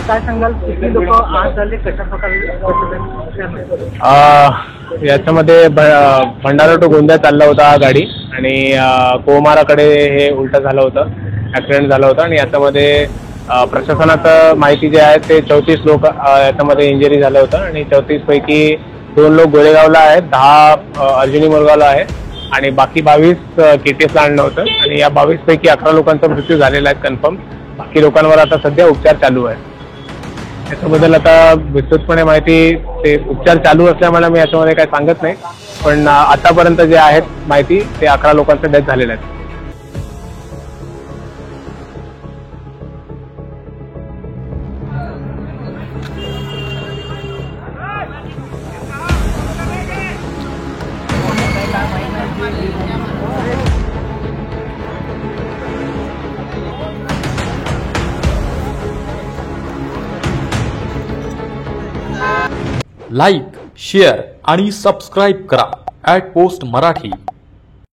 काय सांगाल, किती लोक आज झाले, कशा प्रकारे? याच्यामध्ये भंडारा टू गोंदिया चालला होता गाडी आणि कोमाराकडे हे उलटा झालं होतं, ॲक्सिडेंट झाला होता. आणि याच्यामध्ये प्रशासनाचं माहिती जे आहे ते 34 लोक याच्यामध्ये इंजरी झालं होतं आणि 34 पैकी 2 लोक गोरेगावला आहेत, 10 अर्जुनी मुरगावला आहे आणि बाकी 22 KTSला आणलं होतं. आणि या 22 पैकी 11 लोकांचा मृत्यू झालेला आहे कन्फर्म. बाकी लोकांवर आता सध्या उपचार चालू आहे. याच्याबद्दल आता विस्तृतपणे माहिती, ते उपचार चालू असल्यामुळे मी याच्यामध्ये काही सांगत नाही, पण आतापर्यंत जे आहेत माहिती ते 11 लोकांचे डेथ झालेले आहेत. लाईक, शेअर आणि सबस्क्राईब करा @पोस्ट मराठी.